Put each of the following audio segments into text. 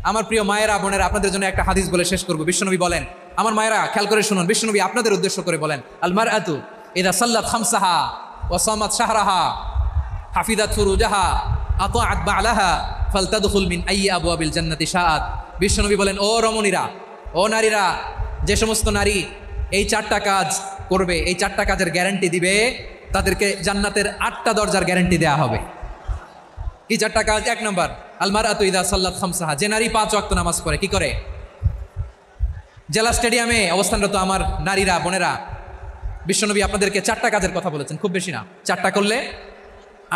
আমার প্রিয় মায়েরা বোনেরা, আপনাদের জন্য একটা হাদিস বলে শেষ করবো। বিশ্বনবী বলেন, আমার মায়েরা খেয়াল করে শুনুন, বিশ্বনবী আপনাদের উদ্দেশ্য করে বলেন, আল মারআতু ইযা সাল্লাত খামসাহা ওয়া সামাত শাহরাহা হাফিজাত ফুরুজাহা আতাআত বা'লাহা ফালতাদখুল মিন আইয়ি আবওয়াবিল জান্নাতি শাআত। বিশ্বনবী বলেন, ও রমণীরা, ও নারীরা, যে সমস্ত নারী এই 4টা কাজ করবে, এই 4টা কাজের গ্যারান্টি দিবে, তাদেরকে জান্নাতের 8টা দরজার গ্যারান্টি দেয়া হবে। কি 4টা কাজ? 1 নম্বর, আল মারআতু ইযা সাল্লাত খামসাহা, যে নারী 5 ওয়াক্ত নামাজ পড়ে। কি করে? জেলা স্টেডিয়ামে অবস্থানরত আমার নারীরা বোনেরা, বিশ্বনবী আপনাদেরকে 4টা কাজের কথা বলেছেন, খুব বেশি না। 4টা করলে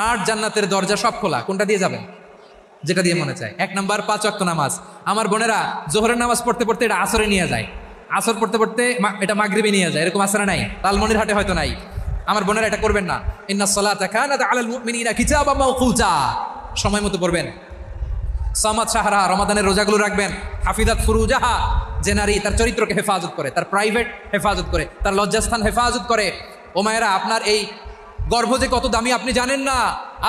8 জান্নাতের দরজা সব খোলা। কোনটা দিয়ে যাবেন? যেটা দিয়ে মনে চায়। 1 নম্বর 5 ওয়াক্ত নামাজ। আমার বোনেরা জোহরের নামাজ পড়তে পড়তে এটা আসরে নিয়ে যায়, আসর পড়তে পড়তে এটা মাগরিবে নিয়ে যায়। এরকম আসরে নাই, লালমনিরহাটে হয়তো নাই। আমার বোনেরা এটা করবেন না। ইন্নাস সালাতা কানাত আলাল মুমিনিনা কিতাবাম মাওকুতা, সময় মতো পড়বেন। সামাত শাহরা, রমাদানের রোজাগুলো রাখবেন। হাফিজাত ফুরুজাহা, যে নারী তার চরিত্রকে হেফাজত করে, তার প্রাইভেট হেফাজত করে, তার লজ্জাস্থান হেফাজত করে। ও মায়েরা, আপনার এই গর্ভ যে কত দামি আপনি জানেন না।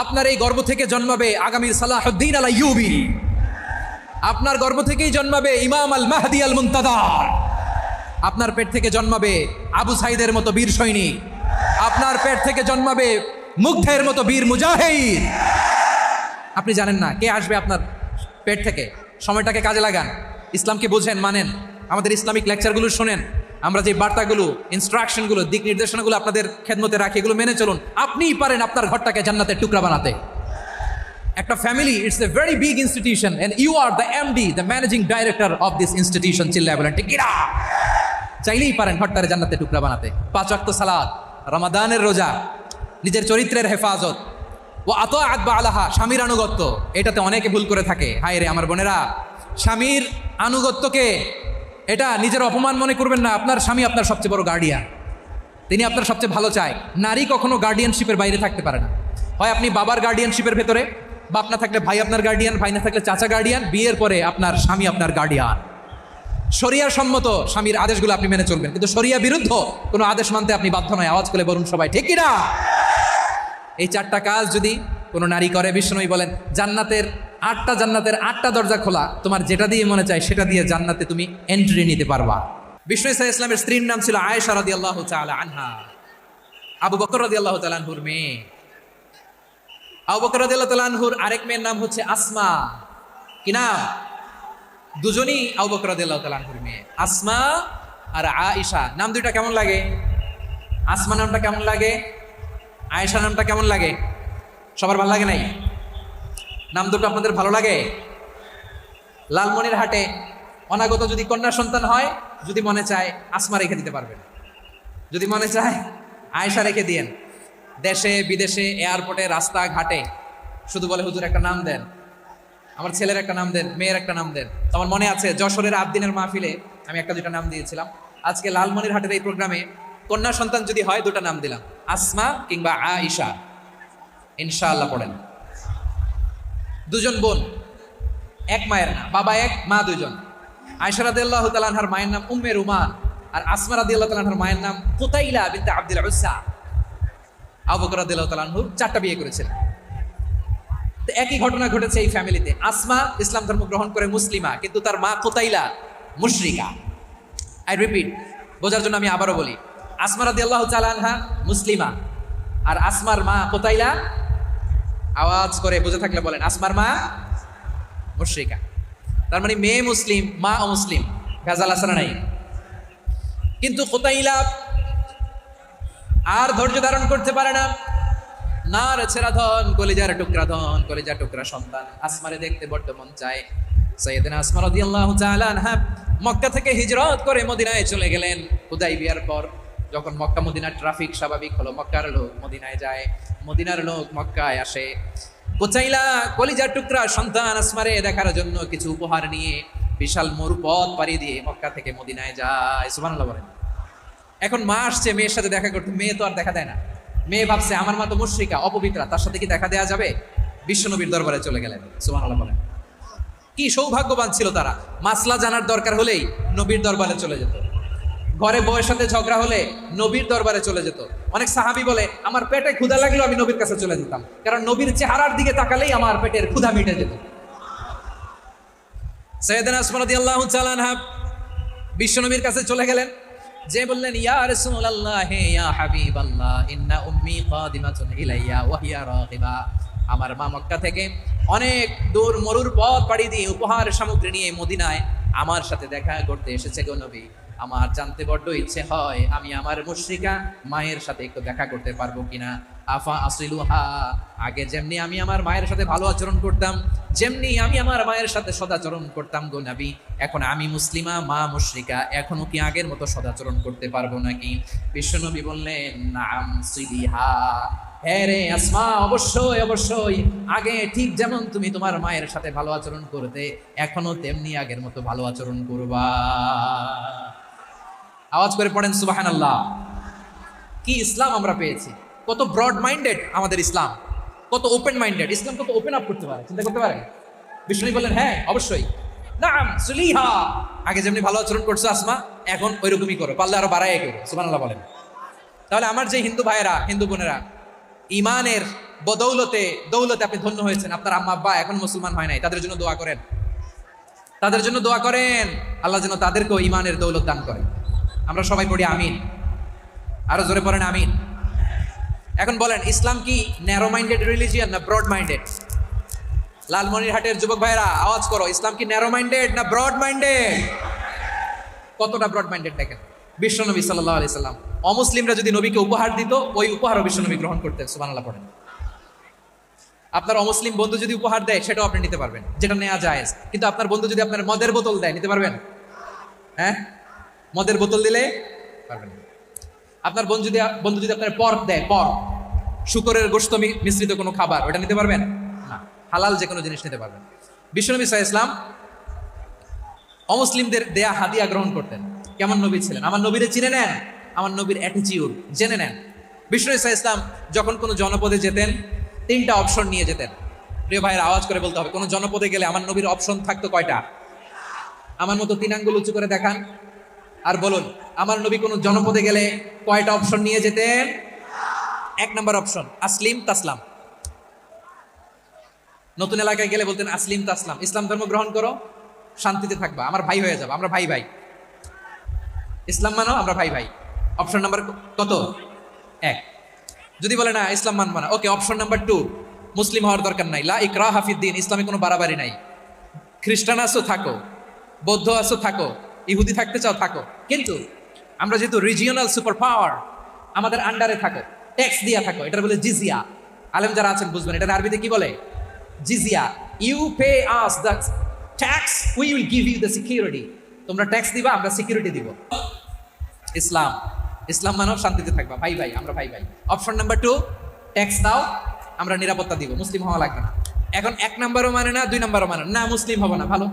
আপনার এই গর্ভ থেকে জন্মাবে আগামী সালাহুদ্দিন আল আইয়ুবী। আপনার গর্ভ থেকেই জন্মাবে ইমাম আল মাহদি আল মুনতাদার। আপনার পেট থেকে জন্মাবে আবু সাইদের মতো বীর সৈনিক। আপনার পেট থেকে জন্মাবে মুগ্ধের মতো বীর মুজাহিদ। আপনি জানেন না কে আসবে আপনার পেট থেকে। সময়টাকে কাজে লাগান, ইসলামকে বোঝেন, মানেন, আমাদের ইসলামিক লেকচারগুলো শোনেন। আমরা যে বার্তাগুলো, ইনস্ট্রাকশনগুলো, দিক নির্দেশনাগুলো আপনাদের খেদমতে রাখি, এগুলো মেনে চলুন। আপনিই পারেন আপনার ঘরটাকে জান্নাতের টুকরা বানাতে। একটা family, it's a very big institution and you are the MD, the managing director of this institution. চিল্লায় বলেন ঠিক কিনা? চাইলেই পারেন ঘরটারে জান্নাতের টুকরা বানাতে। 5 ওয়াক্ত সালাত, রমাদানের রোজা, নিজের চরিত্রের হেফাজত, ও আতাআত বা'লাহা, স্বামীর আনুগত্য। এটাতে অনেকে ভুল করে থাকে। হায় রে আমার বোনেরা, স্বামীর আনুগত্যকে এটা নিজের অপমান মনে করবেন না। আপনার স্বামী আপনার সবচেয়ে বড় গার্ডিয়ান, তিনি আপনার সবচেয়ে ভালো চায়। নারী কখনো গার্ডিয়ানশিপের বাইরে থাকতে পারে না। হয় আপনি বাবার গার্ডিয়ানশিপের ভেতরে, বাপ না থাকলে ভাই আপনার গার্ডিয়ান, ভাই না থাকলে চাচা গার্ডিয়ান, বিয়ের পরে আপনার স্বামী আপনার গার্ডিয়ান। শরিয়া সম্মত স্বামীর আদেশগুলো আপনি মেনে চলবেন, কিন্তু শরিয়া বিরুদ্ধ কোনো আদেশ মানতে আপনি বাধ্য নয়। আওয়াজ করে বলুন সবাই ঠিক কিনা? এই 4টা কাজ যদি কোনো নারী করে, বিশ্বনবী বলেন জান্নাতের 8টা দরজা খোলা। তোমার যেটা দিয়ে মনে চায় সেটা দিয়ে জান্নাতে তুমি এন্ট্রি নিতে পারবা। বিষ্ণু ইসা ইসলামের স্ত্রীর নাম ছিল আয়েশা রাদিয়াল্লাহু তাআলা আনহা, আবু বকর রাদিয়াল্লাহু তাআলা আনহুর মেয়ে। আবু বকর রাদিয়াল্লাহু তাআলা আনহুর আরেক মেয়ের নাম হচ্ছে আসমা। কি নাম? দুজনই আবু বকর রাদিয়াল্লাহু তাআলা আনহুর মেয়ে, আসমা আর আয়েশা। নাম দুইটা কেমন লাগে? আসমা নামটা কেমন লাগে? আয়েশা নামটা কেমন লাগে? সবার ভালো লাগে নাই? নাম দুটো আপনাদের ভালো লাগে? লালমনিরহাটে অনাগত যদি কন্যা সন্তান হয়, যদি মনে চায় আসমা রেখে দিতে পারবেন, যদি মনে চায় আয়েশা রেখে দিয়েন। দেশে বিদেশে এয়ারপোর্টে রাস্তাঘাটে শুধু বলে হুজুর একটা নাম দেন, আমার ছেলের একটা নাম দেন, মেয়ের একটা নাম দেন। আমার মনে আছে যশোরের আবদিনের মাহফিলে আমি 1-2টা নাম দিয়েছিলাম। আজকে লালমনিরহাটের এই প্রোগ্রামে কন্যা সন্তান যদি হয় 2টা নাম দিলাম, আসমা কিংবা আয়েশা। ইনশাআল্লাহ পড়েন। 2জন বোন, এক মায়ের না, বাবা এক মা 2জন। আয়েশা রাদিয়াল্লাহু তাআলা আনহার মায়ের নাম উম্মে রুমান, আর আসমা রাদিয়াল্লাহু তাআলা আনহার মায়ের নাম কুতাইলা বিনতে আব্দুল উজ্জা। আবু বকর রাদিয়াল্লাহু তাআলা আনহু 4টা বিয়ে করেছিলেন। তো একই ঘটনা ঘটেছে এই ফ্যামিলিতে। আসমা ইসলাম ধর্ম গ্রহণ করে মুসলিমা, কিন্তু তার মা কুতাইলা মুশরিকা। আই রিপিট, বোঝার জন্য আমি আবারও বলি, আসমা রাদিয়াল্লাহু তাআলা আনহা মুসলিমা, আর আসমার মা কুতাইলা, আওয়াজ করে বুঝে থাকলে বলেন, আসমার মা মুশরিকা। তার মানে মেয়ে মুসলিম, মা অমুসলিম। ভেজাল আছে না নাই? কিন্তু কুতাইলা আর ধৈর্য ধারণ করতে পারে না। নার ছেড়া ধন, কলিজার টুকরা ধন, কলিজার টুকরা সন্তান। আসমারে দেখতে বড্ড মন চায়। সাইয়েদনা আসমা রাদিয়াল্লাহু তাআলা আনহা মক্কা থেকে হিজরত করে মদিনায় চলে গেলেন হুদাইবিয়ার পর। যখন মক্কা মদিনার ট্রাফিক স্বাভাবিক হলো, মক্কার লোক মদিনায় যায়, মদিনার লোক মক্কায় আসে। কুতাইলা কলিজার টুকরা সন্তান আসমারে দেখার জন্য কিছু উপহার নিয়ে বিশাল মরুপথ পাড়ি দিয়ে মক্কা থেকে মদিনায় যায়। সুবহানাল্লাহ বলেন। এখন মা আসছে মেয়ের সাথে দেখা করতে, মেয়ে তো আর দেখা দেয় না। মেয়ে ভাবছে আমার মা তো মুশরিকা, অপবিত্রা, তার সাথে কি দেখা দেয়া যাবে? বিশ্বনবীর দরবারে চলে গেলেন। সুবহানাল্লাহ বলেন। কি সৌভাগ্যবান ছিল তারা। মাসলা জানার দরকার হলেই নবীর দরবারে চলে যেত। ঘরে বউয়ের সাথে ঝগড়া হলে নবীর দরবারে চলে যেত। অনেক সাহাবী বলে আমার পেটে ক্ষুধা লাগলেও আমি নবীর কাছে চলে যেতাম, কারণ নবীর চেহারার দিকে তাকালেই আমার পেটের ক্ষুধা মিটে যেত। সাইয়েদানা আসমা রাদিয়াল্লাহু তাআলা আনহা বিশ্বনবীর কাছে চলে গেলেন, যে বললেন, ইয়া রাসূলুল্লাহ ইয়া হাবিবাল্লাহ ইন্না উম্মি কাদিমাতুন ইলাইয়া ওয়া হিয়া রাগিবা। আমার মা মক্কা থেকে অনেক দূর মরুর পথ পাড়ি দিয়ে উপহার সামগ্রী নিয়ে মদিনায় আমার সাথে দেখা করতে এসেছে গো নবী। আমার জানতে বড্ড ইচ্ছে হয় আমি আমার মুশরিকা মায়ের সাথে একটু দেখা করতে পারবো কিনা। আফা আসিলুহা, আগে যেমনি আমি আমার মায়ের সাথে ভালো আচরণ করতাম, যেমনি আমি আমার মায়ের সাথে সদাচরণ করতাম গো নবী, এখন আমি মুসলিমা মা মুশরিকা, এখনো কি আগের মতো সদাচরণ করতে পারবো নাকি? বিশ্বনবী বললেন, নাম সিলিহা, হ্যাঁ রে আসমা, অবশ্যই অবশ্যই, আগে ঠিক যেমন তুমি তোমার মায়ের সাথে ভালো আচরণ করতে, এখনো তেমনি আগের মতো ভালো আচরণ করবা। আওয়াজ করে পড়েন সুবহানাল্লাহ। কি ইসলাম আমরা পেয়েছি! কত ব্রড মাইন্ডেড আমাদের ইসলাম, কত ওপেন মাইন্ডেড ইসলাম, কত ওপেন আপ করতে পারে, চিন্তা করতে পারে। বিষ্ণু বললেন, হ্যাঁ অবশ্যই, নাম সুলিহা, আগে যেমনি ভালো আচরণ করছো আসমা, এখন ওইরকমই করো, পারলে আরো বাড়াই করো। সুবহানাল্লাহ বলেন। তাহলে আমার যে হিন্দু ভাইয়েরা, হিন্দু বোনেরা, ইমানের বদৌলতে দৌলতে আপনি ধন্য হয়েছেন, আপনার আম্মা আব্বা এখন মুসলমান হয় নাই, তাদের জন্য দোয়া করেন, তাদের জন্য দোয়া করেন, আল্লাহ যেন তাদেরকেও ইমানের দৌলত দান করেন। আমরা সবাই পড়ি আমিন, আরো জোরে পড়েন আমিন। এখন বলেন, ইসলাম কি ন্যারো মাইন্ডেড রিলিজিয়ান না ব্রড মাইন্ডেড? লালমনিরহাটের যুবক ভাইরা আওয়াজ করো, ইসলাম কি ন্যারো মাইন্ডেড না ব্রড মাইন্ডেড? কতটা ব্রড মাইন্ডেড দেখেন। বিশ্বনবী সাল্লাল্লাহু আলাইহি সাল্লাম অমুসলিমরা যদি নবীকে উপহার দিত, ওই উপহারও বিশ্বনবী গ্রহণ করতেন। সুবহানাল্লাহ পড়েন। আপনার অমুসলিম বন্ধু যদি উপহার দেয়, সেটাও আপনি নিতে পারবেন, যেটা নেওয়া যায়। কিন্তু আপনার বন্ধু যদি আপনার মদের বোতল দেয়, নিতে পারবেন? হ্যাঁ, মদের বোতল দিলে পারবেন। আপনার বন্ধু যদি আপনার পর্ক দেয়, পর্ক, শুকরের গোশত মিশ্রিত কোনো খাবার, ওটা নিতে পারবেন না। হালাল যে কোনো জিনিস নিতে পারবেন। বিশ্বনবী সাল্লাল্লাহু আলাইহি ওয়াসাল্লাম অমুসলিমদের দেয়া হাদিয়া গ্রহণ করতেন। কেমন নবী ছিলেন! আমার নবীরে চিনে নেন, আমার নবীর অ্যাটিটিউড জেনে নেন। বিশ্বনবী সাল্লাল্লাহু আলাইহি ওয়াসাল্লাম যখন কোনো জনপদে যেতেন, 3টা অপশন নিয়ে যেতেন। প্রিয় ভাইয়ের আওয়াজ করে বলতে হবে, কোনো জনপদে গেলে আমার নবীর অপশন থাকতো কয়টা? আমার মতো 3 আঙ্গুল উঁচু করে দেখান আর বলুন, আমার নবী কোন জনপদে গেলে কয়টা অপশন নিয়ে যেতেন? 1 নম্বর অপশন, আসলিম তাসলাম। নতুন এলাকায় গেলে বলতেন, আসলিম তাসলাম, ইসলাম ধর্ম গ্রহণ করো, শান্তিতে থাকবা, আমার ভাই হয়ে যাবে, আমরা ভাই ভাই, ইসলাম মানো, আমরা ভাই ভাই। অপশন নাম্বার কত? 1। যদি বলে না ইসলাম মানবো না, ওকে, অপশন নাম্বার 2, মুসলিম হওয়ার দরকার নাই, লা ইকরাহা ফিদ্দিন, ইসলামে কোনো বাড়াবাড়ি নাই। খ্রিস্টান আছো থাকো, বৌদ্ধ আছো থাকো, ইহুদি থাকতে চাও থাকো, কিন্তু আমরা যেহেতু রিজিওনাল সুপার পাওয়ার, আমাদের আন্ডারে থাকো, ট্যাক্স দিয়া থাকো, এটা বলে জিজিয়া। আলেম যারা আছেন বুঝবেন, এটা আরবিতে কি বলে? জিজিয়া। You pay us the tax, we will give you the security. তোমরা ট্যাক্স দিবা, আমরা সিকিউরিটি দিব। ইসলাম, ইসলাম মানব, শান্তিতে থাকবা, ভাই ভাই, আমরা ভাই ভাই। অপশন নাম্বার 2, ট্যাক্স দাও, আমরা নিরাপত্তা দিব, মুসলিম হওয়া লাগবে না। এখন 1 নাম্বারও মানে না, 2 নাম্বারও মানে না, মুসলিম হবো না, ভালো,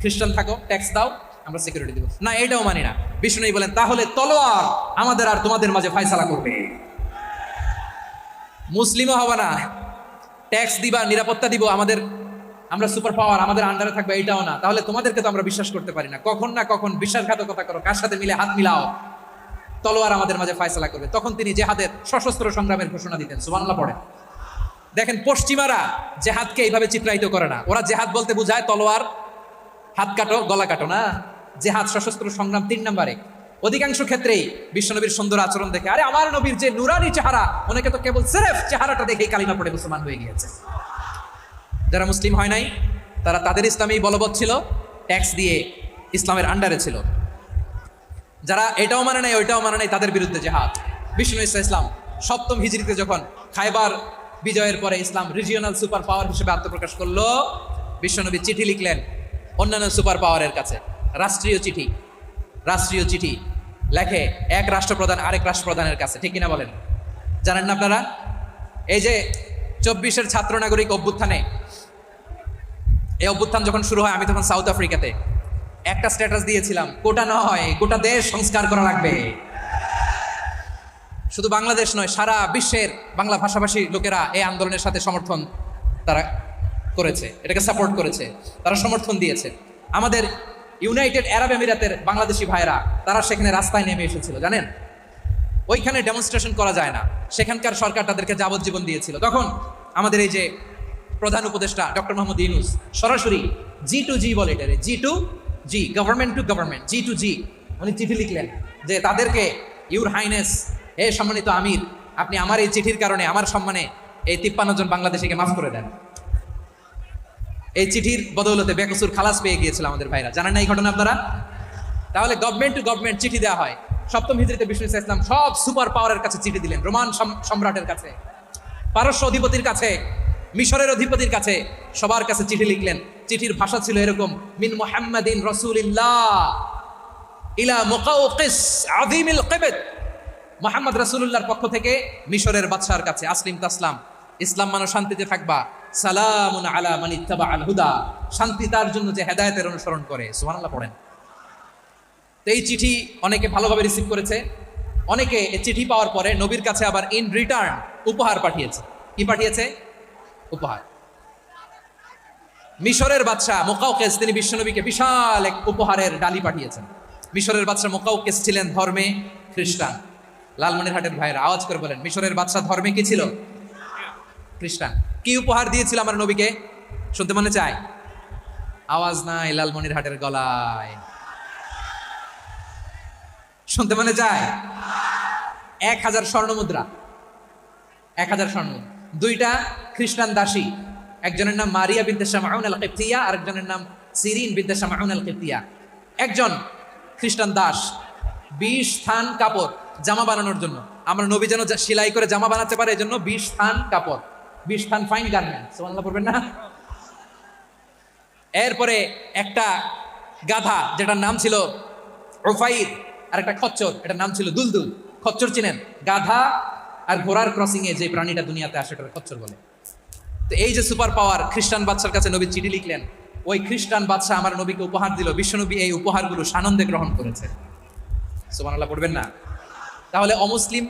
খ্রিস্টান থাকো, ট্যাক্স দাও, আমরা সিকিউরিটি দিব না, এটাও মানি না। বিষ্ণু বলেন, তাহলে তলোয়ার আমাদের আর তোমাদের মাঝে ফয়সালা করবে। মুসলিমও হবে না, ট্যাক্স দিবা, নিরাপত্তা দিব, আমরা সুপার পাওয়ার, আমাদের আন্ডারে থাকবে, এটাও না। তাহলে তোমাদেরকে তো আমরা বিশ্বাস করতে পারি না, কখন না কখন বিশ্বাসঘাতকতা করো, কার সাথে মিলে হাত মিলাও, তলোয়ার আমাদের মাঝে ফয়সালা করবে। তখন তিনি জেহাদের সশস্ত্র সংগ্রামের ঘোষণা দিতেন। সুবহানাল্লাহ পড়েন। দেখেন, পশ্চিমারা জেহাদকে এইভাবে চিত্রায়িত করে না। ওরা জেহাদ বলতে বুঝায় তলোয়ার, হাত কাটো, গলা কাটো, না, জেহাদ সশস্ত্র সংগ্রাম 3 নম্বরে। অধিকাংশ ক্ষেত্রেই বিশ্বনবীর সুন্দর আচরণ দেখে, আরে আমার নবীর যে নুরানি চেহারা, অনেকে তো কেবল সিরেফ চেহারাটা দেখেই কালিমা পড়ে মুসলমান হয়ে গিয়েছে। যারা মুসলিম হয় নাই, তারা তাদের ইসলামেই বলবৎ ছিল, ট্যাক্স দিয়ে ইসলামের আন্ডারে ছিল। যারা এটাও মানে নাই, ওইটাও মানে নাই, তাদের বিরুদ্ধে জেহাদ। বিষ্ণু ইসলাম 7ম হিজরিতে যখন খায়বার বিজয়ের পরে ইসলাম রিজিওনাল সুপার পাওয়ার হিসেবে আত্মপ্রকাশ করলো, বিশ্বনবী চিঠি লিখলেন অন্যান্য সুপার পাওয়ারের কাছে, রাষ্ট্রীয় চিঠি লেখে এক রাষ্ট্রপ্রধান আরেক রাষ্ট্রপ্রধানের কাছে, ঠিক কিনা বলেন? জানেন না আপনারা? এই যে 24-এর ছাত্র নাগরিক অভ্যুত্থানে, এই অভ্যুত্থান যখন শুরু হয়, আমি তখন সাউথ আফ্রিকাতে, একটা স্ট্যাটাস দিয়েছিলাম, কোটা নয়, গোটা দেশ সংস্কার করা লাগবে। শুধু বাংলাদেশ নয়, সারা বিশ্বের বাংলা ভাষাভাষী লোকেরা এই আন্দোলনের সাথে সমর্থন তারা করেছে, এটাকে সাপোর্ট করেছে, তারা সমর্থন দিয়েছে। আমাদের ইউনাইটেড আরব আমিরাতের বাংলাদেশি ভাইরা, তারা সেখানে রাস্তায় নেমে এসেছিল, জানেন? ওইখানে ডেমনস্ট্রেশন করা যায় না, সেখানকার সরকার তাদেরকে যাবজ্জীবন দিয়েছিল। তখন আমাদের এই যে প্রধান উপদেষ্টা ডক্টর মোহাম্মদ ইউনূস সরাসরি G2G বলে এটারে, G2G, government to government, G2G, উনি চিঠি লিখলেন যে তাদেরকে, ইউর হাইনেস, হে সম্মানিত আমির, আপনি আমার এই চিঠির কারণে আমার সম্মানে এই 53 জন বাংলাদেশিকে মাফ করে দেন। এই চিঠির বদৌলতে বেকসুর খালাস পেয়ে গিয়েছিল আমাদের ভাইরা, জানেন না এই ঘটনা আপনারা? তাহলে গভর্নমেন্ট টু গভর্নমেন্ট চিঠি দেওয়া হয়। সপ্তম হিজরিতে বিষ্ণু ইসলাম সব সুপার পাওয়ারের কাছে চিঠি দিলেন, রোমান সম্রাটের কাছে, পারস্য অধিপতির কাছে, মিশরের অধিপতির কাছে, সবার কাছে চিঠি লিখলেন। চিঠির ভাষা ছিল এরকম, মিন মুহাম্মাদিন রাসূলিল্লাহ ইলা মুকাওকিস আযীমিল কিবত, মুহাম্মদ রাসূলুল্লাহর পক্ষ থেকে মিশরের বাদশার কাছে, আসলিম তাসলাম, ইসলাম মানো শান্তিতে থাকবা, সালামুন আলা মান ইত্তাবাআল হুদা, শান্তি তার জন্য যে হেদায়েতের অনুসরণ করে। সুবহানাল্লাহ পড়েন। তো এই চিঠি অনেকে ভালোভাবে রিসিভ করেছে, অনেকে এই চিঠি পাওয়ার পরে নবীর কাছে আবার ইন রিটার্ন উপহার পাঠিয়েছে। কি পাঠিয়েছে? উপহার। মিশরের বাদশা মুকাওকিস তিনি বিশ্বনবীকে বিশাল এক উপহারের ডালি পাঠিয়েছেন। মিশরের বাদশা মুকাওকিস ছিলেন ধর্মে খ্রিস্টান। লালমনিরহাটের ভাইয়েরা আওয়াজ করে বলেন, মিশরের বাদশা ধর্মে কি ছিল? খ্রিস্টান। কি উপহার দিয়েছিল আমার নবীকে? শুনতে মনে চায়? আওয়াজ নাই লালমনিরহাটের গলায়, শুনতে মনে চায়? 1000 স্বর্ণ মুদ্রা, 1000 স্বর্ণ মুদ্রা। 2টা খ্রিস্টান দাসী, একজনের নাম মারিয়া বিনতে শামউন আল কিবতিয়া, আরেকজনের নাম সিরিন বিনতে শামউন আল কিবতিয়া। একজন খ্রিস্টান দাস 20 থান কাপড় জামা বানানোর জন্য, আমরা নবী যেন সেলাই করে জামা বানাতে পারে এজন্য 20 থান কাপড়, 20 থান ফাইন গার্মেন্ট, সুবহানাল্লাহ পড়বেন না? এরপরে একটা গাধা যেটার নাম ছিল উফাইর, আর একটা খচ্চর, এটার নাম ছিল দুলদুল। খচ্চর চিনেন? গাধা আর ঘোড়ার ক্রসিং এ যে প্রাণীটা দুনিয়াতে আসে ওটা খচ্চর বলে। তো এই যে সুপার পাওয়ার খ্রিস্টান বাদশার কাছে নবী চিঠি লিখলেন, ওই খ্রিস্টান বাদশা আমার নবীকে উপহার দিল, বিশ্বনবী এই উপহারগুলো সানন্দে গ্রহণ করেছে। সুবহানাল্লাহ পড়বেন না? তাহলে অমুসলিম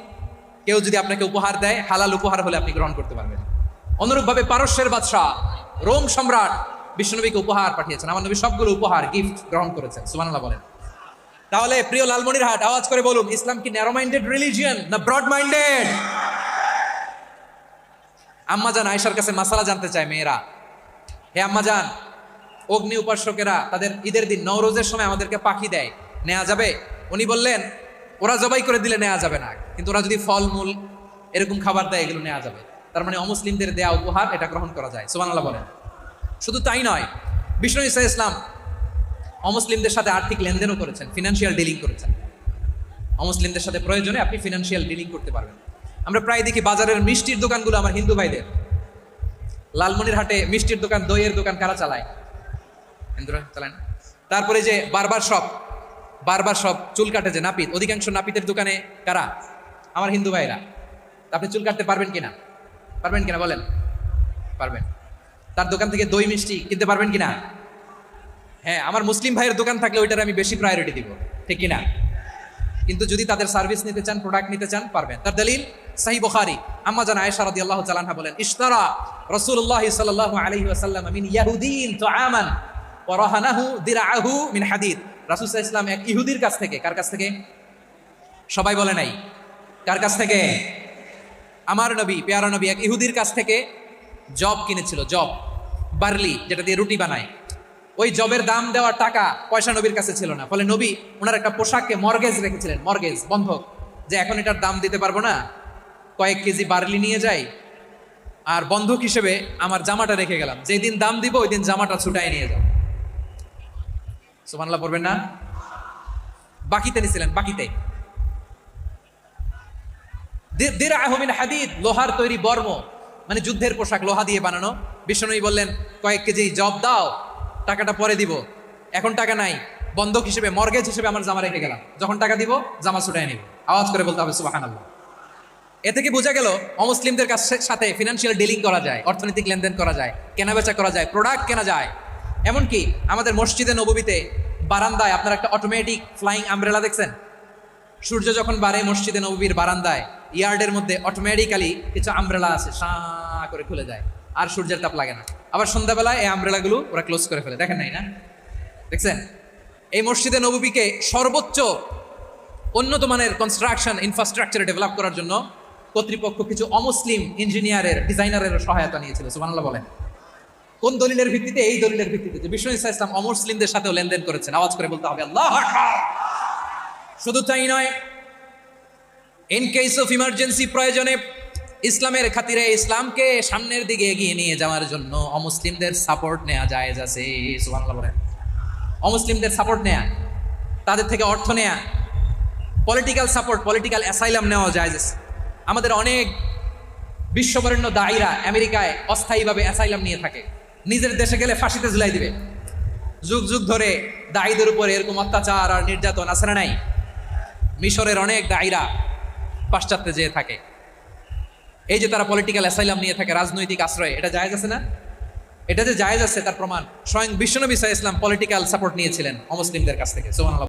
কেউ যদি আপনাকে উপহার দেয়, হালাল উপহার হলে আপনি গ্রহণ করতে পারবেন। অনুরূপভাবে পারস্যের বাদশা, রোম সম্রাট বিশ্বনবীকে উপহার পাঠিয়েছেন, আমার নবী সবগুলো উপহার গিফট গ্রহণ করেছেন। সুবহানাল্লাহ বলেন। তাহলে প্রিয় লালমনিরহাট আওয়াজ করে বলুন, ইসলাম কি ন্যারো মাইন্ডেড রিলিজিয়ন না ব্রড মাইন্ডেড? আম্মাজান আয়েশার কাছে মাসালা জানতে চায় মেয়েরা, হে আম্মাজান, অগ্নি উপাসকেরা তাদের ঈদের দিন নওরোজের সময় আমাদেরকে পাখি দেয়, নেওয়া যাবে? উনি বললেন, ওরা জবাই করে দিলে নেওয়া যাবে না, কিন্তু ওরা যদি ফলমূল এরকম খাবার দেয় এগুলো নেওয়া যাবে। তার মানে অমুসলিমদের দেয়া উপহার এটা গ্রহণ করা যায়। সুবহানাল্লাহ বলেন। শুধু তাই নয়, বিষ্ণু ঈসা ইসলাম অমুসলিমদের সাথে আর্থিক লেনদেনও করেছেন, ফিনান্সিয়াল ডিলিং করেছেন। অমুসলিমদের সাথে প্রয়োজনে আপনি ফিনান্সিয়াল ডিলিং করতে পারবেন। আমরা প্রায় দেখি বাজারের মিষ্টির দোকানগুলো আমার হিন্দু ভাইদের। লালমনিরহাটে মিষ্টির দোকান, দইয়ের দোকান কারা চালায়? হিন্দুরা চালায় না? তারপরে যে বারবার শপ, চুল কাটে যে নাপিত, অধিকাংশ নাপিতের দোকানে কারা? আমার হিন্দু ভাইরা। আপনি চুল কাটতে পারবেন কিনা? পারবেন কিনা বলেন? পারবেন। তার দোকান থেকে দই মিষ্টি কিনতে পারবেন কিনা? হ্যাঁ, আমার মুসলিম ভাইয়ের দোকান থাকলে ওইটার আমি বেশি প্রায়োরিটি দিব, ঠিক কিনা? কিন্তু যদি তাদের সার্ভিস নিতে চান, প্রোডাক্ট নিতে চান, পারবেন। তার দলিল সহিহ বুখারী, আম্মা জান আয়েশা রাদিয়াল্লাহু তাআলা আনহা বলেন, ইশতারা রাসূলুল্লাহ সাল্লাল্লাহু আলাইহি ওয়াসাল্লাম মিন ইয়াহুদিন তুআমান ওয়া রাহানাহু দিরআহু মিন হাদিদ। রাসূল সাল্লাল্লাহু আলাইহি ওয়াসাল্লাম এক ইহুদির কাছ থেকে, কার কাছ থেকে? সবাই বলে নাই, কার কাছ থেকে? আমার নবী, পেয়ারা নবী এক ইহুদির কাছ থেকে জব কিনেছিল, জব, বার্লি, যেটা দিয়ে রুটি বানায়। ওই জবের দাম দেওয়ার টাকা পয়সা নবীর কাছে ছিল না, ফলে নবী ওনার একটা পোশাককে মর্গেজ রেখেছিলেন, মর্গেজ, বন্ধক, যে এখন এটার দাম দিতে পারবো না, কয়েক কেজি বার্লি নিয়ে যাই আর বন্ধক হিসেবে আমার জামাটা রেখে গেলাম, যেদিন দাম দিব ওই দিন জামাটা ছুটাই নিয়ে যাও। সুবহানাল্লাহ পড়বেন না? বাকিতে নিছিলেন, বাকিতে। দিরআহু মিন হাদিদ, লোহার তৈরি বর্ম, মানে যুদ্ধের পোশাক, লোহা দিয়ে বানানো। বিশ্বনবী বললেন, কয়েক কেজি জব দাও, টাকাটা পরে দিব, এখন টাকা নাই, বন্ধক হিসেবে, মর্গেজ হিসেবে আমার জামা রেখে গেলাম, যখন টাকা দিব জামা ছুটাই নিব। আওয়াজ করে বলতে হবে সুবহানাল্লাহ। এ থেকে বোঝা গেল অমুসলিমদের সাথে ফিনান্সিয়াল ডিলিং করা যায়, অর্থনৈতিক লেনদেন করা যায়, কেনাবেচা করা যায়, প্রোডাক্ট কেনা যায়। এমনকি আমাদের মসজিদে নববীতে বারান্দায় আপনারা একটা অটোমেটিক ফ্লাইং আমব্রেলা দেখছেন? সূর্য যখন বাড়ে মসজিদে নববীর বারান্দায় ইয়ার্ডের মধ্যে অটোমেটিক্যালি কিছু আমব্রেলা আছে, সাঁ করে খুলে যায়, আর সূর্যের তাপ লাগে না। আবার সন্ধ্যাবেলায় এই আমব্রেলাগুলো ওরা ক্লোজ করে ফেলে, দেখেন নাই না? দেখছেন? এই মসজিদে নববীকে সর্বোচ্চ উন্নত মানের কনস্ট্রাকশন ইনফ্রাস্ট্রাকচারে ডেভেলপ করার জন্য কর্তৃপক্ষ কিছু অমুসলিম ইঞ্জিনিয়ারের, ডিজাইনারের সহায়তা নিয়েছিল। সুবহানাল্লাহ বলেন। কোন দলিলের ভিত্তিতে? এই দলিলের ভিত্তিতে যে বিষ্ণু ইসা ইসলাম অমুসলিমদের সাথেও লেনদেন করেছেন। আওয়াজ করে বলতে হবে আল্লাহ আকবার। শুধু তাই নয়, ইন কেস অফ ইমার্জেন্সি, প্রয়োজনে ইসলামের খাতিরে ইসলামকে সামনের দিকে এগিয়ে নিয়ে যাওয়ার জন্য অমুসলিমদের সাপোর্ট নেওয়া জায়েজ আছে। সুবহানাল্লাহ বলেন। অমুসলিমদের সাপোর্ট নেয়া, তাদের থেকে অর্থ নেয়া, পলিটিক্যাল সাপোর্ট, পলিটিক্যাল অ্যাসাইলাম নেওয়া জায়েজ আছে। আমাদের অনেক বিশ্ববরেণ্য দায়ীরা আমেরিকায় অস্থায়ীভাবে অ্যাসাইলাম নিয়ে থাকে, নিজের দেশে গেলে ফাঁসিতে ঝুলাই দিবে। যুগ যুগ ধরে দায়ীদের উপর এরকম অত্যাচার আর নির্যাতন আছে না নাই? মিশরের অনেক দায়ীরা পাশ্চাত্যে যেয়ে থাকে, এই যে তারা পলিটিক্যাল অ্যাসাইলাম নিয়ে থাকে, রাজনৈতিক আশ্রয়, এটা জায়েজ আছে না? এটা যে জায়েজ আছে তার প্রমাণ স্বয়ং বিশ্বনবী সাল্লাল্লাহু আলাইহি ওয়াসাল্লাম পলিটিক্যাল সাপোর্ট নিয়েছিলেন অমুসলিমদের কাছ থেকে। সুবহানাল্লাহ।